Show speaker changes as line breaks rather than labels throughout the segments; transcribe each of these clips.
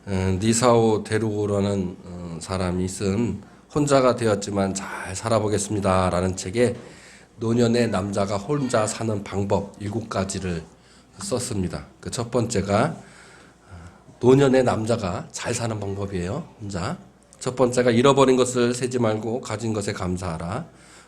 니사오 데루고라는 사람이 쓴 혼자가 되었지만 잘 살아보겠습니다 라는 책에 노년의 남자가 혼자 사는 방법 7가지를 썼습니다. 그 첫 번째가 노년의 남자가 잘 사는 방법이에요. 혼자. 첫 번째가 잃어버린 것을 세지 말고 가진 것에 감사하라.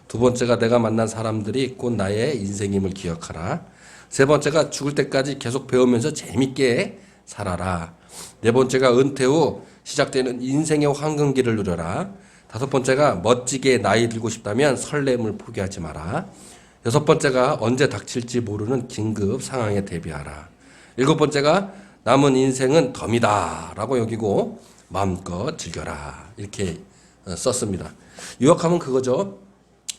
두 번째가 내가 만난 사람들이 곧 나의 인생임을 기억하라. 세 번째가 죽을 때까지 계속 배우면서 재밌게 살아라. 네 번째가 은퇴 후 시작되는 인생의 황금기를 누려라. 다섯 번째가 멋지게 나이 들고 싶다면 설렘을 포기하지 마라. 여섯 번째가 언제 닥칠지 모르는 긴급 상황에 대비하라. 일곱 번째가 남은 인생은 덤이다 라고 여기고 마음껏 즐겨라. 이렇게 썼습니다. 요약하면 그거죠.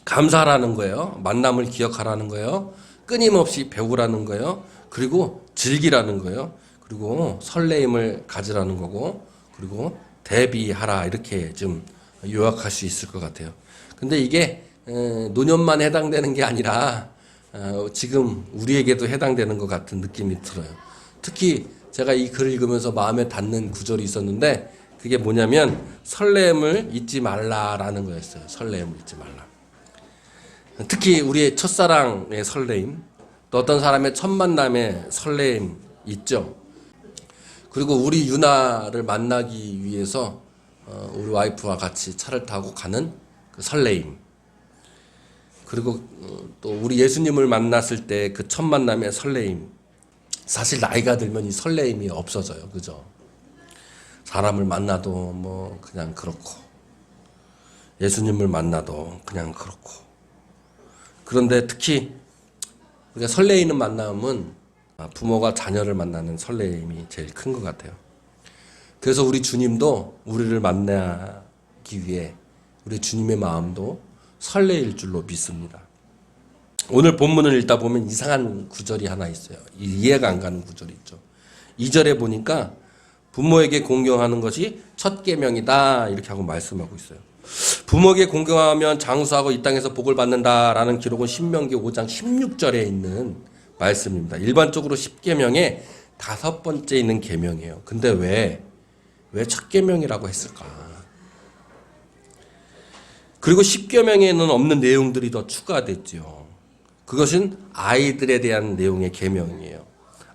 감사하라는 거예요. 만남을 기억하라는 거예요. 끊임없이 배우라는 거예요. 그리고 즐기라는 거예요. 그리고 설레임을 가지라는 거고, 그리고 대비하라. 이렇게 좀 요약할 수 있을 것 같아요. 근데 이게 노년만 해당되는 게 아니라 지금 우리에게도 해당되는 것 같은 느낌이 들어요. 특히 제가 이 글을 읽으면서 마음에 닿는 구절이 있었는데 그게 뭐냐면 설렘을 잊지 말라라는 거였어요. 설렘을 잊지 말라. 특히 우리의 첫사랑의 설레임, 또 어떤 사람의 첫 만남의 설레임 있죠. 그리고 우리 유나를 만나기 위해서 우리 와이프와 같이 차를 타고 가는 그 설레임. 그리고 또 우리 예수님을 만났을 때 그 첫 만남의 설레임. 사실 나이가 들면 이 설레임이 없어져요. 그죠? 사람을 만나도 뭐 그냥 그렇고, 예수님을 만나도 그냥 그렇고. 그런데 특히 우리가 설레이는 만남은 부모가 자녀를 만나는 설레임이 제일 큰 것 같아요. 그래서 우리 주님도 우리를 만나기 위해 우리 주님의 마음도 설레일 줄로 믿습니다. 오늘 본문을 읽다 보면 이상한 구절이 하나 있어요. 이해가 안 가는 구절이 있죠. 2절에 보니까 부모에게 공경하는 것이 첫 계명이다 이렇게 하고 말씀하고 있어요. 부모에게 공경하면 장수하고 이 땅에서 복을 받는다라는 기록은 신명기 5장 16절에 있는 말씀입니다. 일반적으로 10계명에 5번째 있는 계명이에요. 근데 왜 첫 계명이라고 했을까? 그리고 10계명에는 없는 내용들이 더 추가됐죠. 그것은 아이들에 대한 내용의 계명이에요.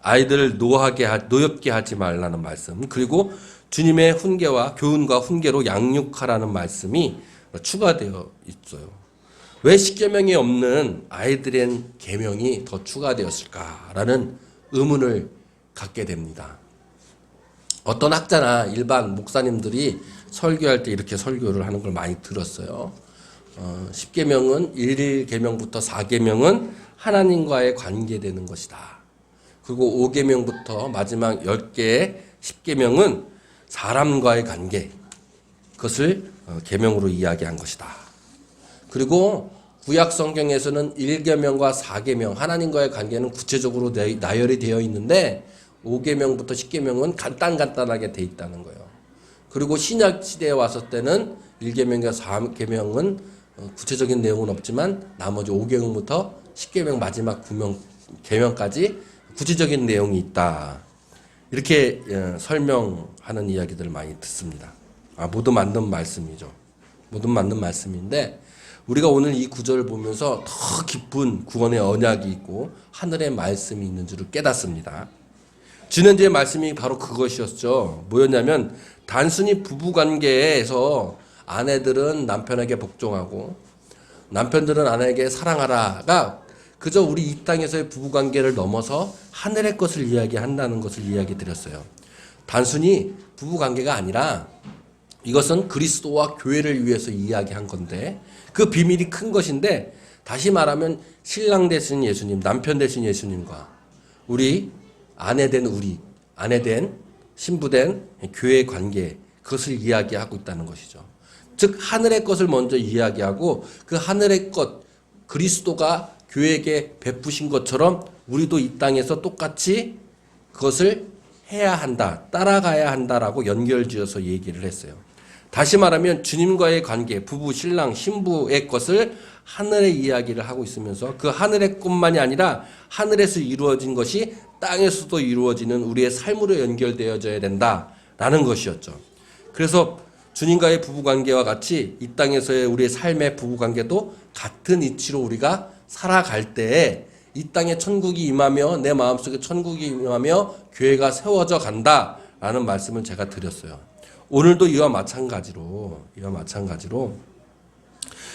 아이들을 노엽게 하지 말라는 말씀, 그리고 주님의 훈계와 교훈과 훈계로 양육하라는 말씀이 추가되어 있어요. 왜 10계명이 없는 아이들의 계명이 더 추가되었을까라는 의문을 갖게 됩니다. 어떤 학자나 일반 목사님들이 설교할 때 이렇게 설교를 하는 걸 많이 들었어요. 10계명은 1계명부터 4계명은 하나님과의 관계되는 것이다. 그리고 5계명부터 마지막 10개의 10계명은 사람과의 관계, 그것을 계명으로 이야기한 것이다. 그리고 구약 성경에서는 1계명과 4계명, 하나님과의 관계는 구체적으로 나열이 되어 있는데 5계명부터 10계명은 간단하게 돼 있다는 거예요. 그리고 신약 시대에 왔을 때는 1계명과 4계명은 구체적인 내용은 없지만 나머지 5계명부터 10계명 마지막 9계명까지 구체적인 내용이 있다. 이렇게 설명하는 이야기들을 많이 듣습니다. 모두 맞는 말씀이죠. 모두 맞는 말씀인데 우리가 오늘 이 구절을 보면서 더 깊은 구원의 언약이 있고 하늘의 말씀이 있는 줄을 깨닫습니다. 지난주의 말씀이 바로 그것이었죠. 뭐였냐면 단순히 부부관계에서 아내들은 남편에게 복종하고 남편들은 아내에게 사랑하라가 그저 우리 이 땅에서의 부부관계를 넘어서 하늘의 것을 이야기한다는 것을 이야기 드렸어요. 단순히 부부관계가 아니라 이것은 그리스도와 교회를 위해서 이야기한 건데 그 비밀이 큰 것인데 다시 말하면 신랑 되신 예수님, 남편 되신 예수님과 우리 아내 된 신부된 교회의 관계, 그것을 이야기하고 있다는 것이죠. 즉 하늘의 것을 먼저 이야기하고 그 하늘의 것, 그리스도가 교회에게 베푸신 것처럼 우리도 이 땅에서 똑같이 그것을 해야 한다, 따라가야 한다라고 연결지어서 얘기를 했어요. 다시 말하면 주님과의 관계, 부부, 신랑, 신부의 것을 하늘의 이야기를 하고 있으면서 그 하늘의 것만이 아니라 하늘에서 이루어진 것이 땅에서도 이루어지는 우리의 삶으로 연결되어져야 된다 라는 것이었죠. 그래서 주님과의 부부관계와 같이 이 땅에서의 우리의 삶의 부부관계도 같은 이치로 우리가 살아갈 때에 이 땅에 천국이 임하며 내 마음속에 천국이 임하며 교회가 세워져 간다라는 말씀을 제가 드렸어요. 오늘도 이와 마찬가지로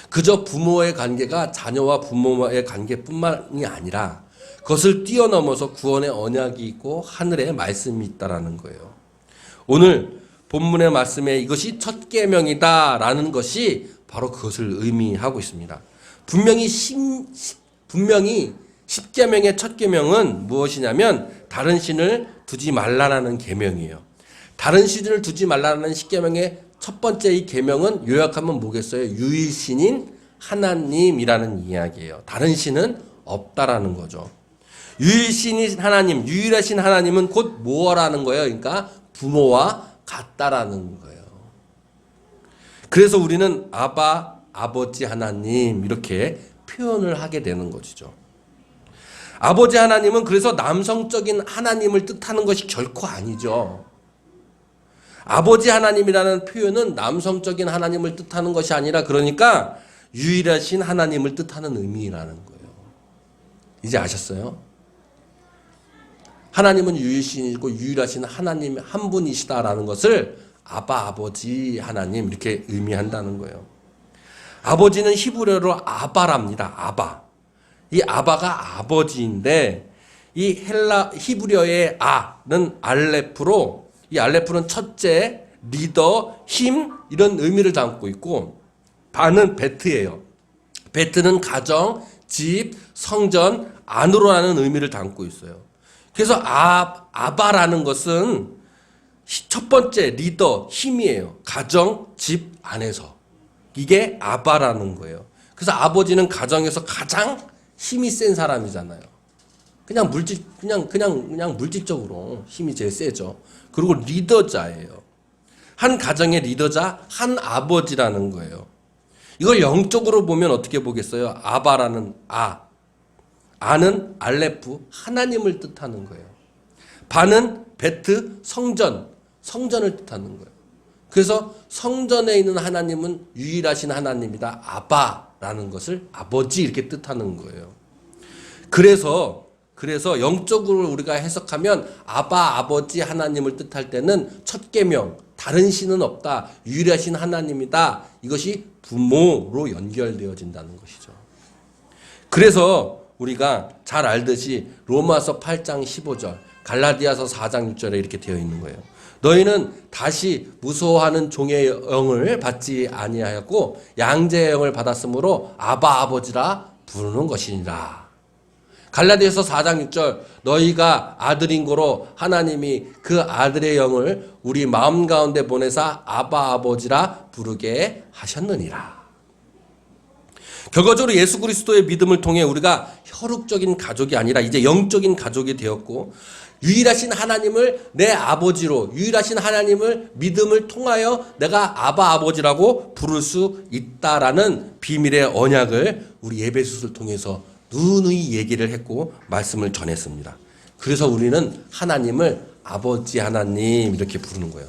그저 부모의 관계가 자녀와 부모의 관계뿐만이 아니라 그것을 뛰어넘어서 구원의 언약이 있고 하늘의 말씀이 있다라는 거예요. 오늘 본문의 말씀에 이것이 첫 계명이다라는 것이 바로 그것을 의미하고 있습니다. 분명히 십계명의 첫 계명은 무엇이냐면 다른 신을 두지 말라라는 계명이에요. 다른 신을 두지 말라는 십계명의 첫 번째 이 계명은 요약하면 뭐겠어요? 유일신인 하나님이라는 이야기예요. 다른 신은 없다라는 거죠. 유일신인 하나님, 유일하신 하나님은 곧 뭐라는 거예요? 그러니까 부모와 같다라는 거예요. 그래서 우리는 아바, 아버지 하나님 이렇게 표현을 하게 되는 것이죠. 아버지 하나님은 그래서 남성적인 하나님을 뜻하는 것이 결코 아니죠. 아버지 하나님이라는 표현은 남성적인 하나님을 뜻하는 것이 아니라 그러니까 유일하신 하나님을 뜻하는 의미라는 거예요. 이제 아셨어요? 하나님은 유일신이고 유일하신 하나님 한 분이시다라는 것을 아바, 아버지 하나님 이렇게 의미한다는 거예요. 아버지는 히브리어로 아바랍니다. 아바. 이 아바가 아버지인데 이 히브리어의 아는 알레프로 이 알레프는 첫째, 리더, 힘 이런 의미를 담고 있고 바는 베트예요. 베트는 가정, 집, 성전, 안으로라는 의미를 담고 있어요. 그래서 아바라는 것은 첫 번째 리더, 힘이에요. 가정, 집 안에서. 이게 아바라는 거예요. 그래서 아버지는 가정에서 가장 힘이 센 사람이잖아요. 그냥 물질적으로 힘이 제일 세죠. 그리고 리더자예요. 한 가정의 리더자, 한 아버지라는 거예요. 이걸 영적으로 보면 어떻게 보겠어요? 아바라는 아는 알레프, 하나님을 뜻하는 거예요. 바는 베트, 성전을 뜻하는 거예요. 그래서 성전에 있는 하나님은 유일하신 하나님이다. 아바라는 것을 아버지 이렇게 뜻하는 거예요. 그래서 영적으로 우리가 해석하면 아바, 아버지 하나님을 뜻할 때는 첫 계명, 다른 신은 없다. 유일하신 하나님이다. 이것이 부모로 연결되어진다는 것이죠. 그래서 우리가 잘 알듯이 로마서 8장 15절, 갈라디아서 4장 6절에 이렇게 되어 있는 거예요. 너희는 다시 무서워하는 종의 영을 받지 아니하였고 양자의 영을 받았으므로 아바 아버지라 부르는 것이니라. 갈라디아서 4장 6절 너희가 아들인 고로 하나님이 그 아들의 영을 우리 마음 가운데 보내사 아바 아버지라 부르게 하셨느니라. 결과적으로 예수 그리스도의 믿음을 통해 우리가 혈육적인 가족이 아니라 이제 영적인 가족이 되었고 유일하신 하나님을 내 아버지로 유일하신 하나님을 믿음을 통하여 내가 아바 아버지라고 부를 수 있다라는 비밀의 언약을 우리 예배수를 통해서 누누이 얘기를 했고 말씀을 전했습니다. 그래서 우리는 하나님을 아버지 하나님 이렇게 부르는 거예요.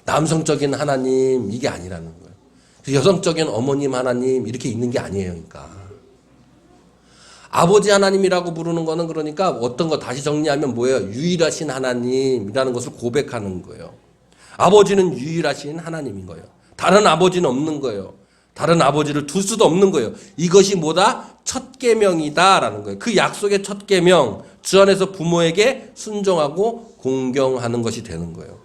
남성적인 하나님 이게 아니라는 거예요. 여성적인 어머님 하나님 이렇게 있는 게 아니에요. 그러니까 아버지 하나님이라고 부르는 거는 그러니까 어떤 거 다시 정리하면 뭐예요? 유일하신 하나님이라는 것을 고백하는 거예요. 아버지는 유일하신 하나님인 거예요. 다른 아버지는 없는 거예요. 다른 아버지를 둘 수도 없는 거예요. 이것이 뭐다? 첫 계명이다라는 거예요. 그 약속의 첫 계명, 주 안에서 부모에게 순종하고 공경하는 것이 되는 거예요.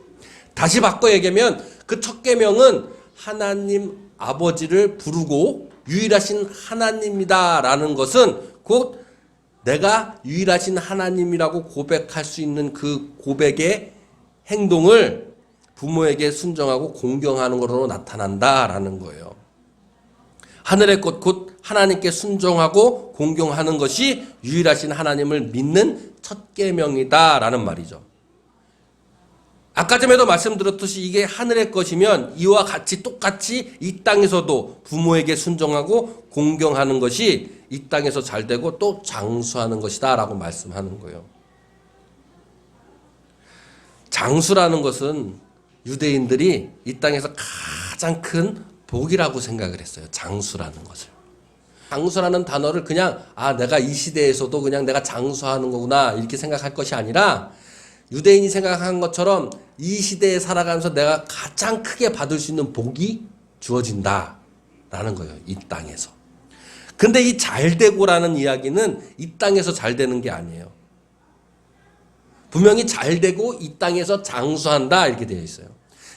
다시 바꿔 얘기하면 그 첫 계명은 하나님 아버지를 부르고 유일하신 하나님이다라는 것은 곧 내가 유일하신 하나님이라고 고백할 수 있는 그 고백의 행동을 부모에게 순종하고 공경하는 것으로 나타난다라는 거예요. 하늘의 꽃 곧 하나님께 순종하고 공경하는 것이 유일하신 하나님을 믿는 첫 계명이다라는 말이죠. 아까 전에도 말씀드렸듯이 이게 하늘의 것이면 이와 같이 똑같이 이 땅에서도 부모에게 순종하고 공경하는 것이 이 땅에서 잘 되고 또 장수하는 것이다 라고 말씀하는 거예요. 장수라는 것은 유대인들이 이 땅에서 가장 큰 복이라고 생각을 했어요. 장수라는 것을. 장수라는 단어를 그냥 내가 이 시대에서도 그냥 내가 장수하는 거구나 이렇게 생각할 것이 아니라 유대인이 생각한 것처럼 이 시대에 살아가면서 내가 가장 크게 받을 수 있는 복이 주어진다라는 거예요. 이 땅에서. 근데 이 잘되고라는 이야기는 이 땅에서 잘 되는 게 아니에요. 분명히 잘되고 이 땅에서 장수한다 이렇게 되어 있어요.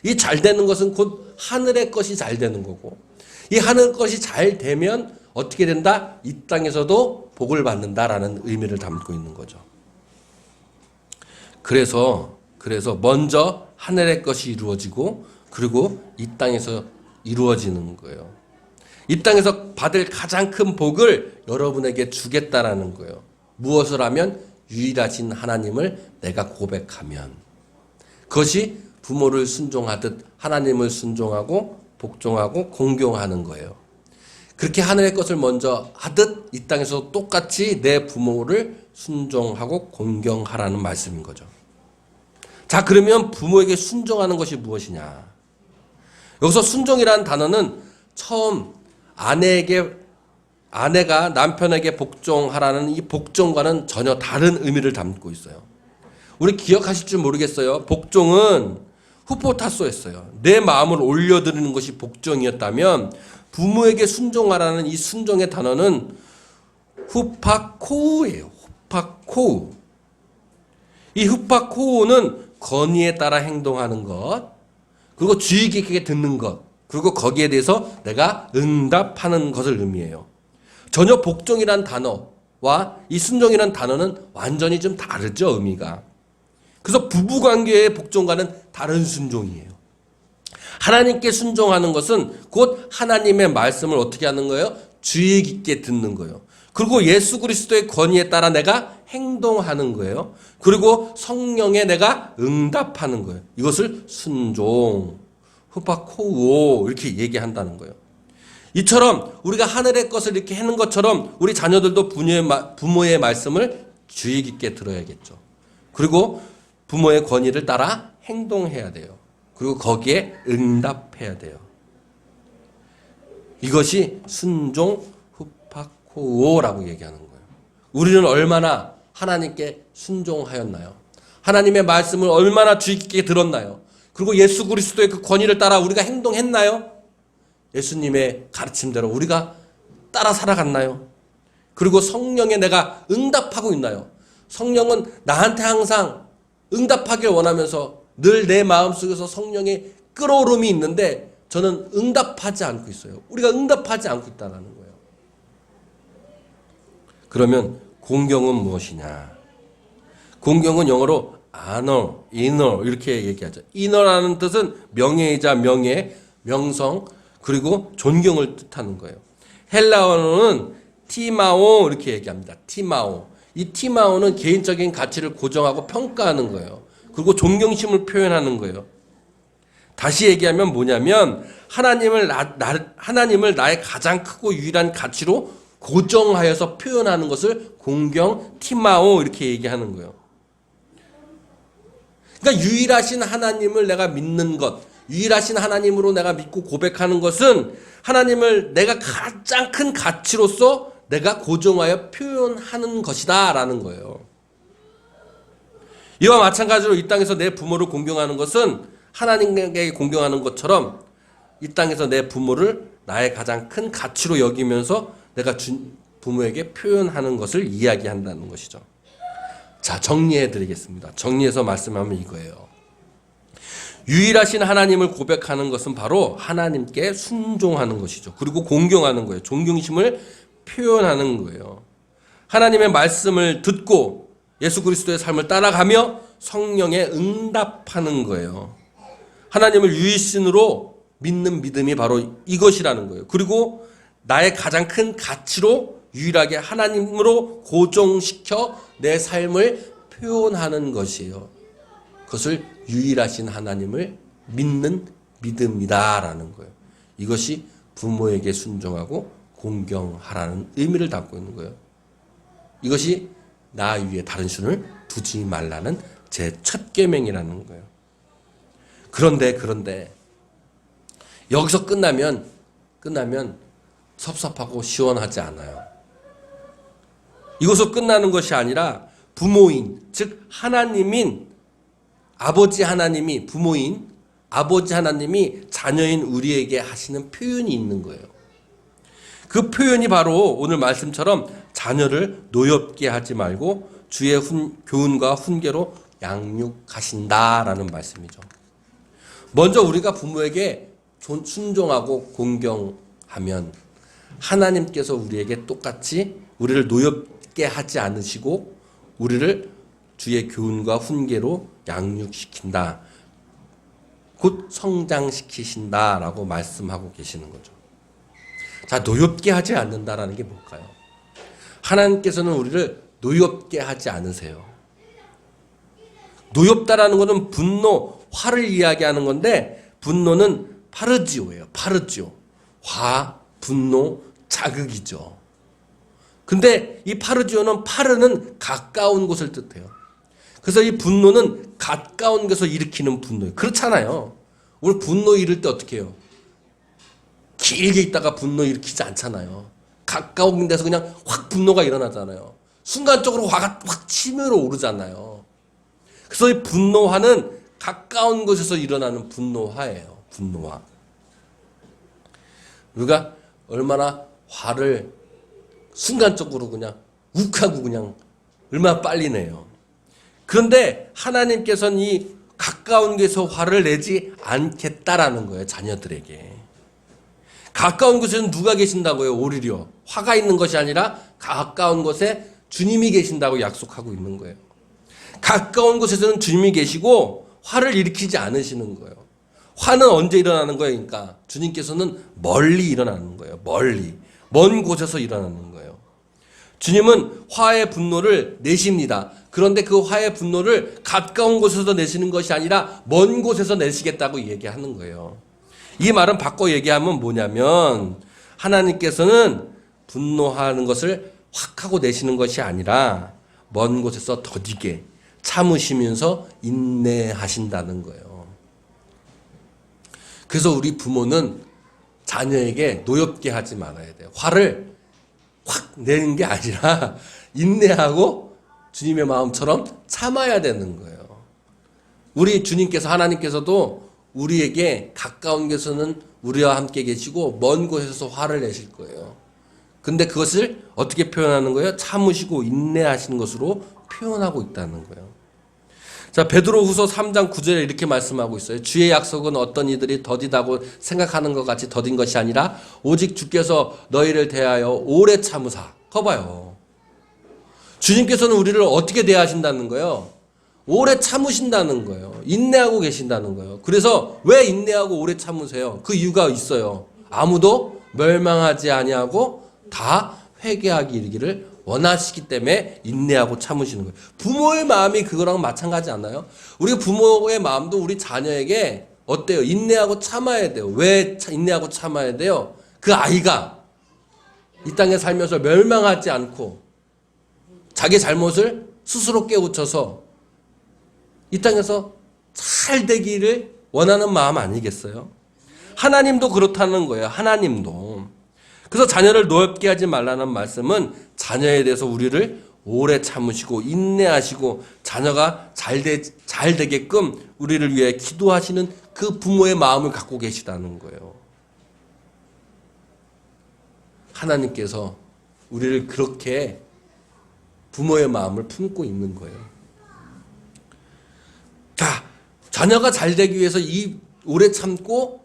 이 잘되는 것은 곧 하늘의 것이 잘 되는 거고, 이 하늘 것이 잘 되면 어떻게 된다? 이 땅에서도 복을 받는다라는 의미를 담고 있는 거죠. 그래서 먼저 하늘의 것이 이루어지고 그리고 이 땅에서 이루어지는 거예요. 이 땅에서 받을 가장 큰 복을 여러분에게 주겠다라는 거예요. 무엇을 하면? 유일하신 하나님을 내가 고백하면. 그것이 부모를 순종하듯 하나님을 순종하고 복종하고 공경하는 거예요. 그렇게 하늘의 것을 먼저 하듯 이 땅에서 똑같이 내 부모를 순종하고 공경하라는 말씀인 거죠. 자, 그러면 부모에게 순종하는 것이 무엇이냐? 여기서 순종이라는 단어는 처음 아내가 남편에게 복종하라는 이 복종과는 전혀 다른 의미를 담고 있어요. 우리 기억하실 줄 모르겠어요. 복종은 후포타소였어요. 내 마음을 올려드리는 것이 복종이었다면 부모에게 순종하라는 이 순종의 단어는 후파코우예요. 후파코우. 이 후파코우는 건의에 따라 행동하는 것, 그리고 주의 깊게 듣는 것, 그리고 거기에 대해서 내가 응답하는 것을 의미해요. 전혀 복종이란 단어와 이 순종이란 단어는 완전히 좀 다르죠, 의미가. 그래서 부부관계의 복종과는 다른 순종이에요. 하나님께 순종하는 것은 곧 하나님의 말씀을 어떻게 하는 거예요? 주의 깊게 듣는 거예요. 그리고 예수 그리스도의 권위에 따라 내가 행동하는 거예요. 그리고 성령에 내가 응답하는 거예요. 이것을 순종, 후파코우오 이렇게 얘기한다는 거예요. 이처럼 우리가 하늘의 것을 이렇게 하는 것처럼 우리 자녀들도 부모의 말씀을 주의 깊게 들어야겠죠. 그리고 부모의 권위를 따라 행동해야 돼요. 그리고 거기에 응답해야 돼요. 이것이 순종 후파코오라고 얘기하는 거예요. 우리는 얼마나 하나님께 순종하였나요? 하나님의 말씀을 얼마나 주의 깊게 들었나요? 그리고 예수 그리스도의 그 권위를 따라 우리가 행동했나요? 예수님의 가르침대로 우리가 따라 살아갔나요? 그리고 성령에 내가 응답하고 있나요? 성령은 나한테 항상 응답하길 원하면서 늘 내 마음속에서 성령의 끌어오름이 있는데 저는 응답하지 않고 있어요. 우리가 응답하지 않고 있다는 거예요. 그러면 공경은 무엇이냐? 공경은 영어로 honor, inner 이렇게 얘기하죠. inner라는 뜻은 명예이자 명예, 명성 그리고 존경을 뜻하는 거예요. 헬라어는 티마오 이렇게 얘기합니다. 티마오. 이 티마오는 개인적인 가치를 고정하고 평가하는 거예요. 그리고 존경심을 표현하는 거예요. 다시 얘기하면 뭐냐면 하나님을 나의 가장 크고 유일한 가치로 고정하여서 표현하는 것을 공경, 티마오 이렇게 얘기하는 거예요. 그러니까 유일하신 하나님을 내가 믿는 것, 유일하신 하나님으로 내가 믿고 고백하는 것은 하나님을 내가 가장 큰 가치로서 내가 고정하여 표현하는 것이다 라는 거예요. 이와 마찬가지로 이 땅에서 내 부모를 공경하는 것은 하나님에게 공경하는 것처럼 이 땅에서 내 부모를 나의 가장 큰 가치로 여기면서 내가 부모에게 표현하는 것을 이야기한다는 것이죠. 자, 정리해 드리겠습니다. 정리해서 말씀하면 이거예요. 유일하신 하나님을 고백하는 것은 바로 하나님께 순종하는 것이죠. 그리고 공경하는 거예요. 존경심을 표현하는 거예요. 하나님의 말씀을 듣고 예수 그리스도의 삶을 따라가며 성령에 응답하는 거예요. 하나님을 유일신으로 믿는 믿음이 바로 이것이라는 거예요. 그리고 나의 가장 큰 가치로 유일하게 하나님으로 고정시켜 내 삶을 표현하는 것이에요. 그것을 유일하신 하나님을 믿는 믿음이다라는 거예요. 이것이 부모에게 순종하고 공경하라는 의미를 담고 있는 거예요. 이것이 나 위에 다른 신을 두지 말라는 제 첫 계명이라는 거예요. 그런데 여기서 끝나면 섭섭하고 시원하지 않아요. 이것으로 끝나는 것이 아니라 부모인, 즉 하나님인 아버지 하나님이 부모인 아버지 하나님이 자녀인 우리에게 하시는 표현이 있는 거예요. 그 표현이 바로 오늘 말씀처럼 자녀를 노엽게 하지 말고 주의 교훈과 훈계로 양육하신다라는 말씀이죠. 먼저 우리가 부모에게 순종하고 공경하면 하나님께서 우리에게 똑같이 우리를 노엽게 하지 않으시고 우리를 주의 교훈과 훈계로 양육시킨다. 곧 성장시키신다라고 말씀하고 계시는 거죠. 자, 노엽게 하지 않는다라는 게 뭘까요? 하나님께서는 우리를 노엽게 하지 않으세요. 노엽다라는 것은 분노, 화를 이야기하는 건데 분노는 파르지오예요. 파르지오. 화, 분노, 자극이죠. 근데 이 파르지오는 파르는 가까운 곳을 뜻해요. 그래서 이 분노는 가까운 곳에서 일으키는 분노예요. 그렇잖아요. 우리 분노 일을 때 어떻게 해요? 길게 있다가 분노 일으키지 않잖아요. 가까운 데서 그냥 확 분노가 일어나잖아요. 순간적으로 화가 확 치밀어 오르잖아요. 그래서 이 분노화는 가까운 곳에서 일어나는 분노화예요. 분노화. 우리가 얼마나 화를 순간적으로 그냥 욱하고 그냥 얼마나 빨리 내요. 그런데 하나님께서는 이 가까운 곳에서 화를 내지 않겠다라는 거예요. 자녀들에게. 가까운 곳에는 누가 계신다고요? 오히려 화가 있는 것이 아니라 가까운 곳에 주님이 계신다고 약속하고 있는 거예요. 가까운 곳에서는 주님이 계시고 화를 일으키지 않으시는 거예요. 화는 언제 일어나는 거예요? 그러니까 주님께서는 멀리 일어나는 거예요. 멀리. 먼 곳에서 일어나는 거예요. 주님은 화의 분노를 내십니다. 그런데 그 화의 분노를 가까운 곳에서 내시는 것이 아니라 먼 곳에서 내시겠다고 얘기하는 거예요. 이 말은 바꿔 얘기하면 뭐냐면 하나님께서는 분노하는 것을 확 하고 내시는 것이 아니라 먼 곳에서 더디게 참으시면서 인내하신다는 거예요. 그래서 우리 부모는 자녀에게 노엽게 하지 말아야 돼요. 화를 확 내는 게 아니라 인내하고 주님의 마음처럼 참아야 되는 거예요. 우리 주님께서 하나님께서도 우리에게 가까운 곳에서는 우리와 함께 계시고 먼 곳에서 화를 내실 거예요. 근데 그것을 어떻게 표현하는 거예요? 참으시고 인내하시는 것으로 표현하고 있다는 거예요. 자, 베드로후서 3장 9절에 이렇게 말씀하고 있어요. 주의 약속은 어떤 이들이 더디다고 생각하는 것 같이 더딘 것이 아니라 오직 주께서 너희를 대하여 오래 참으사. 커봐요. 주님께서는 우리를 어떻게 대하신다는 거예요? 오래 참으신다는 거예요. 인내하고 계신다는 거예요. 그래서 왜 인내하고 오래 참으세요? 그 이유가 있어요. 아무도 멸망하지 아니하고 다 회개하기 이르기를 원하시기 때문에 인내하고 참으시는 거예요. 부모의 마음이 그거랑 마찬가지 않나요? 우리 부모의 마음도 우리 자녀에게 어때요? 인내하고 참아야 돼요. 왜 인내하고 참아야 돼요? 그 아이가 이 땅에 살면서 멸망하지 않고 자기 잘못을 스스로 깨우쳐서 이 땅에서 잘 되기를 원하는 마음 아니겠어요? 하나님도 그렇다는 거예요. 하나님도. 그래서 자녀를 노엽게 하지 말라는 말씀은 자녀에 대해서 우리를 오래 참으시고 인내하시고 자녀가 잘 되게끔 우리를 위해 기도하시는 그 부모의 마음을 갖고 계시다는 거예요. 하나님께서 우리를 그렇게 부모의 마음을 품고 있는 거예요. 자, 자녀가 잘 되기 위해서 이 오래 참고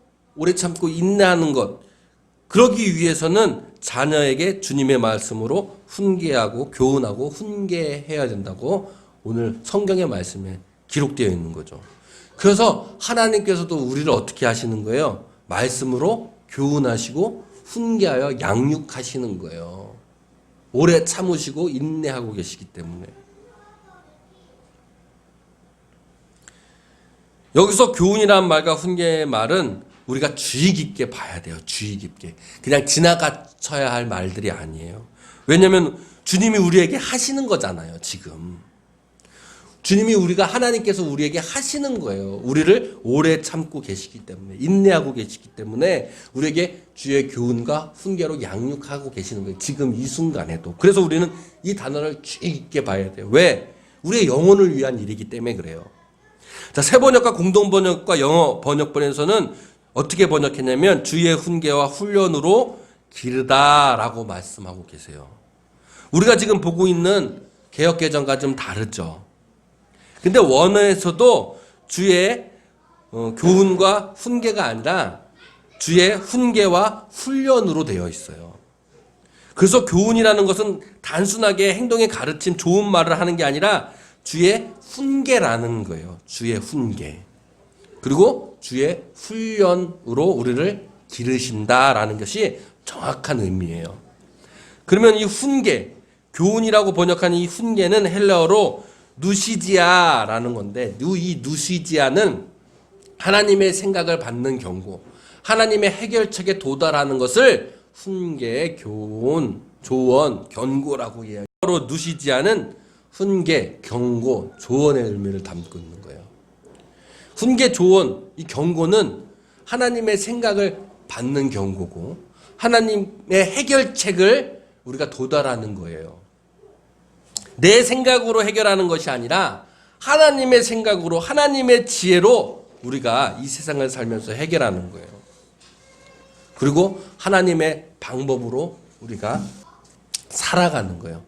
인내하는 것, 그러기 위해서는 자녀에게 주님의 말씀으로 훈계하고 교훈하고 훈계해야 된다고 오늘 성경의 말씀에 기록되어 있는 거죠. 그래서 하나님께서도 우리를 어떻게 하시는 거예요? 말씀으로 교훈하시고 훈계하여 양육하시는 거예요. 오래 참으시고 인내하고 계시기 때문에. 여기서 교훈이라는 말과 훈계의 말은 우리가 주의 깊게 봐야 돼요. 주의 깊게. 그냥 지나가쳐야 할 말들이 아니에요. 왜냐하면 주님이 우리에게 하시는 거잖아요. 지금. 주님이 하나님께서 우리에게 하시는 거예요. 우리를 오래 참고 계시기 때문에, 인내하고 계시기 때문에 우리에게 주의 교훈과 훈계로 양육하고 계시는 거예요. 지금 이 순간에도. 그래서 우리는 이 단어를 주의 깊게 봐야 돼요. 왜? 우리의 영혼을 위한 일이기 때문에 그래요. 자, 새번역과 공동번역과 영어 번역본에서는 어떻게 번역했냐면 주의 훈계와 훈련으로 기르다라고 말씀하고 계세요. 우리가 지금 보고 있는 개역개정과 좀 다르죠. 근데 원어에서도 주의 교훈과 훈계가 아니라 주의 훈계와 훈련으로 되어 있어요. 그래서 교훈이라는 것은 단순하게 행동의 가르침, 좋은 말을 하는 게 아니라 주의 훈계라는 거예요. 주의 훈계. 그리고 주의 훈련으로 우리를 기르신다라는 것이 정확한 의미예요. 그러면 이 훈계, 교훈이라고 번역한 이 훈계는 헬라어로 누시지아라는 건데, 이 누시지아는 하나님의 생각을 받는 경고, 하나님의 해결책에 도달하는 것을 훈계, 교훈, 조언, 견고라고 이야기해요. 누시지아는 훈계, 경고, 조언의 의미를 담고 있는 거예요. 훈계, 조언, 이 경고는 하나님의 생각을 받는 경고고 하나님의 해결책을 우리가 도달하는 거예요. 내 생각으로 해결하는 것이 아니라 하나님의 생각으로, 하나님의 지혜로 우리가 이 세상을 살면서 해결하는 거예요. 그리고 하나님의 방법으로 우리가 살아가는 거예요.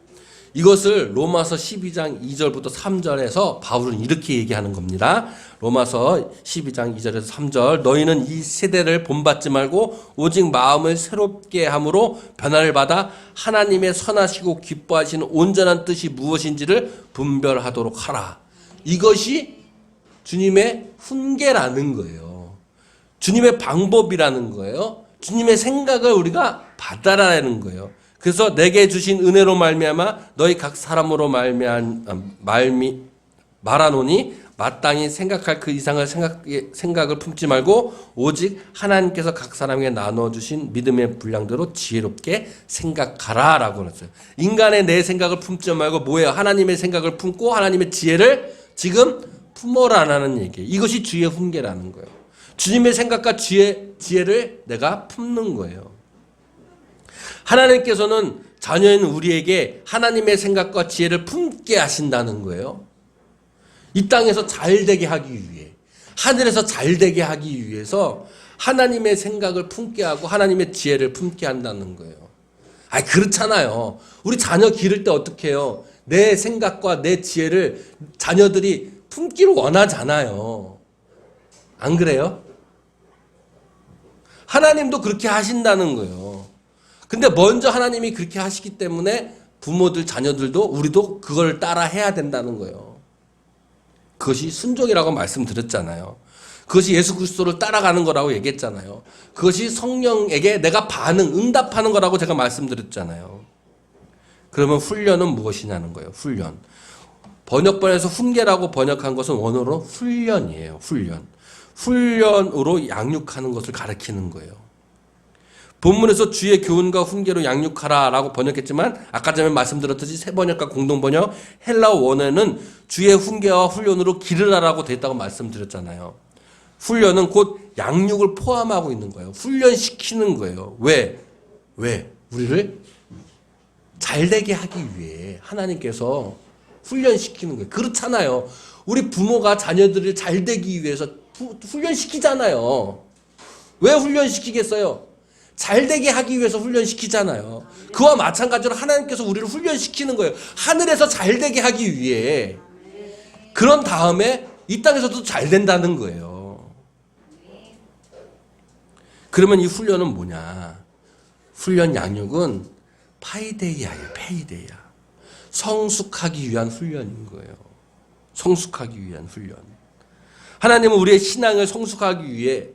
이것을 로마서 12장 2절부터 3절에서 바울은 이렇게 얘기하는 겁니다. 로마서 12장 2절에서 3절, 너희는 이 세대를 본받지 말고 오직 마음을 새롭게 함으로 변화를 받아 하나님의 선하시고 기뻐하시는 온전한 뜻이 무엇인지를 분별하도록 하라. 이것이 주님의 훈계라는 거예요. 주님의 방법이라는 거예요. 주님의 생각을 우리가 받아라는 거예요. 그래서 내게 주신 은혜로 말미암아 너희 각 사람으로 말하노니 마땅히 생각할 그 이상을 생각을 품지 말고 오직 하나님께서 각 사람에게 나눠주신 믿음의 분량대로 지혜롭게 생각하라 라고 했어요. 인간의 내 생각을 품지 말고 뭐예요? 하나님의 생각을 품고 하나님의 지혜를 지금 품어라라는 얘기예요. 이것이 주의 훈계라는 거예요. 주님의 생각과 지혜를 내가 품는 거예요. 하나님께서는 자녀인 우리에게 하나님의 생각과 지혜를 품게 하신다는 거예요. 이 땅에서 잘되게 하기 위해, 하늘에서 잘되게 하기 위해서 하나님의 생각을 품게 하고 하나님의 지혜를 품게 한다는 거예요. 그렇잖아요. 우리 자녀 기를 때 어떻게 해요? 내 생각과 내 지혜를 자녀들이 품기를 원하잖아요. 안 그래요? 하나님도 그렇게 하신다는 거예요. 근데 먼저 하나님이 그렇게 하시기 때문에 부모들, 자녀들도 우리도 그걸 따라 해야 된다는 거예요. 그것이 순종이라고 말씀드렸잖아요. 그것이 예수 그리스도를 따라가는 거라고 얘기했잖아요. 그것이 성령에게 내가 응답하는 거라고 제가 말씀드렸잖아요. 그러면 훈련은 무엇이냐는 거예요. 훈련. 번역본에서 훈계라고 번역한 것은 원어로 훈련이에요. 훈련. 훈련으로 양육하는 것을 가리키는 거예요. 본문에서 주의 교훈과 훈계로 양육하라 라고 번역했지만 아까 전에 말씀드렸듯이 새번역과 공동번역 헬라어 원어에는 주의 훈계와 훈련으로 기르라라고 되어 있다고 말씀드렸잖아요. 훈련은 곧 양육을 포함하고 있는 거예요. 훈련시키는 거예요. 왜? 우리를 잘되게 하기 위해 하나님께서 훈련시키는 거예요. 그렇잖아요. 우리 부모가 자녀들을 잘되기 위해서 훈련시키잖아요. 왜 훈련시키겠어요? 잘되게 하기 위해서 훈련시키잖아요. 그와 마찬가지로 하나님께서 우리를 훈련시키는 거예요. 하늘에서 잘되게 하기 위해. 그런 다음에 이 땅에서도 잘 된다는 거예요. 그러면 이 훈련은 뭐냐? 훈련 양육은 파이데이아예요. 페이데이아. 성숙하기 위한 훈련인 거예요. 성숙하기 위한 훈련. 하나님은 우리의 신앙을 성숙하기 위해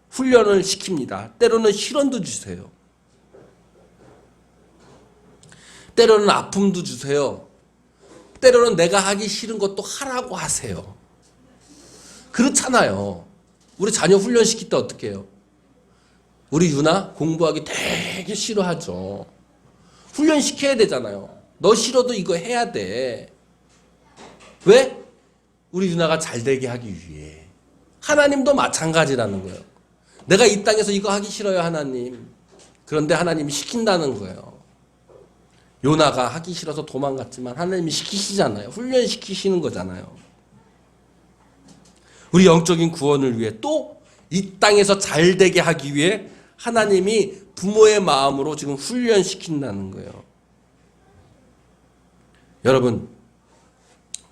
훈련을 시킵니다. 때로는 시련도 주세요. 때로는 아픔도 주세요. 때로는 내가 하기 싫은 것도 하라고 하세요. 그렇잖아요. 우리 자녀 훈련시킬 때 어떻게 해요? 우리 유나 공부하기 되게 싫어하죠. 훈련시켜야 되잖아요. 너 싫어도 이거 해야 돼. 왜? 우리 유나가 잘되게 하기 위해. 하나님도 마찬가지라는 거예요. 내가 이 땅에서 이거 하기 싫어요, 하나님. 그런데 하나님이 시킨다는 거예요. 요나가 하기 싫어서 도망갔지만 하나님이 시키시잖아요. 훈련시키시는 거잖아요. 우리 영적인 구원을 위해 또 이 땅에서 잘되게 하기 위해 하나님이 부모의 마음으로 지금 훈련시킨다는 거예요. 여러분,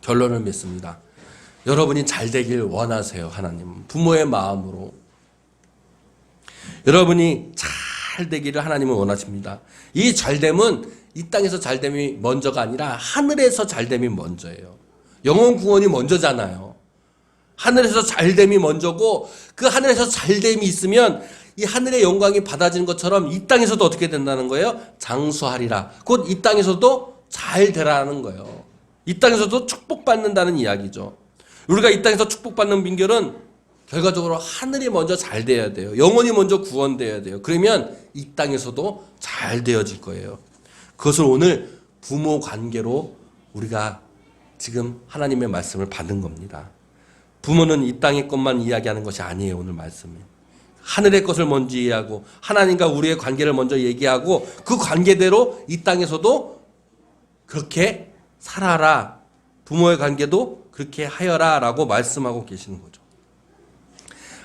결론을 맺습니다. 여러분이 잘되길 원하세요, 하나님. 부모의 마음으로. 여러분이 잘되기를 하나님은 원하십니다. 이 잘됨은 이 땅에서 잘됨이 먼저가 아니라 하늘에서 잘됨이 먼저예요. 영혼 구원이 먼저잖아요. 하늘에서 잘됨이 먼저고 그 하늘에서 잘됨이 있으면 이 하늘의 영광이 받아지는 것처럼 이 땅에서도 어떻게 된다는 거예요? 장수하리라. 곧 이 땅에서도 잘 되라는 거예요. 이 땅에서도 축복받는다는 이야기죠. 우리가 이 땅에서 축복받는 비결은 결과적으로 하늘이 먼저 잘 돼야 돼요. 영혼이 먼저 구원돼야 돼요. 그러면 이 땅에서도 잘 되어질 거예요. 그것을 오늘 부모 관계로 우리가 지금 하나님의 말씀을 받은 겁니다. 부모는 이 땅의 것만 이야기하는 것이 아니에요. 오늘 말씀은 하늘의 것을 먼저 이해하고 하나님과 우리의 관계를 먼저 얘기하고 그 관계대로 이 땅에서도 그렇게 살아라. 부모의 관계도 그렇게 하여라 라고 말씀하고 계시는 거죠.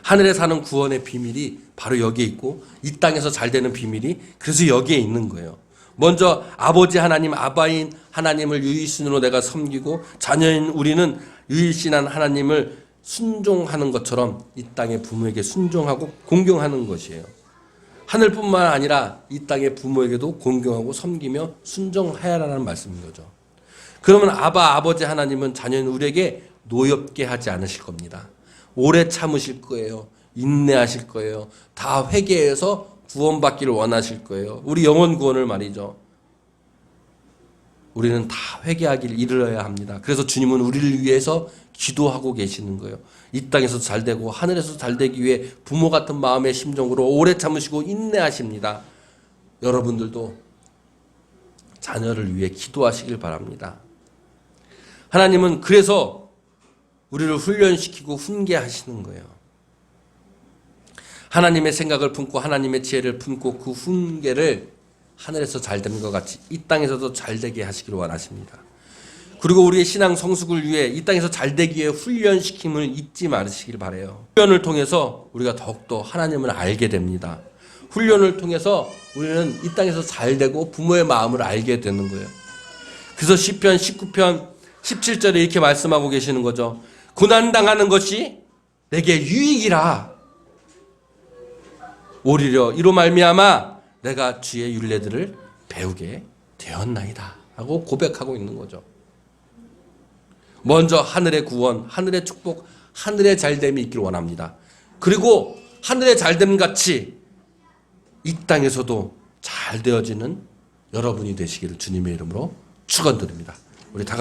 하늘에 사는 구원의 비밀이 바로 여기에 있고 이 땅에서 잘 되는 비밀이 그래서 여기에 있는 거예요. 먼저 아버지 하나님, 아바인 하나님을 유일신으로 내가 섬기고 자녀인 우리는 유일신한 하나님을 순종하는 것처럼 이 땅의 부모에게 순종하고 공경하는 것이에요. 하늘뿐만 아니라 이 땅의 부모에게도 공경하고 섬기며 순종하여라는 말씀인 거죠. 그러면 아버지 하나님은 자녀인 우리에게 노엽게 하지 않으실 겁니다. 오래 참으실 거예요. 인내하실 거예요. 다 회개해서 구원받기를 원하실 거예요. 우리 영혼 구원을 말이죠. 우리는 다 회개하기를 이르러야 합니다. 그래서 주님은 우리를 위해서 기도하고 계시는 거예요. 이 땅에서 잘되고 하늘에서 잘되기 위해 부모 같은 마음의 심정으로 오래 참으시고 인내하십니다. 여러분들도 자녀를 위해 기도하시길 바랍니다. 하나님은 그래서 우리를 훈련시키고 훈계하시는 거예요. 하나님의 생각을 품고 하나님의 지혜를 품고 그 훈계를 하늘에서 잘되는 것 같이 이 땅에서도 잘되게 하시기를 원하십니다. 그리고 우리의 신앙 성숙을 위해 이 땅에서 잘되기 위해 훈련시킴을 잊지 마시길 바라요. 훈련을 통해서 우리가 더욱더 하나님을 알게 됩니다. 훈련을 통해서 우리는 이 땅에서 잘되고 부모의 마음을 알게 되는 거예요. 그래서 시편 19편 17절에 이렇게 말씀하고 계시는 거죠. 고난당하는 것이 내게 유익이라. 오히려 이로 말미암아 내가 주의 율례들을 배우게 되었나이다 하고 고백하고 있는 거죠. 먼저 하늘의 구원, 하늘의 축복, 하늘의 잘됨이 있기를 원합니다. 그리고 하늘의 잘됨 같이 이 땅에서도 잘 되어지는 여러분이 되시기를 주님의 이름으로 축원드립니다. 우리 다 같이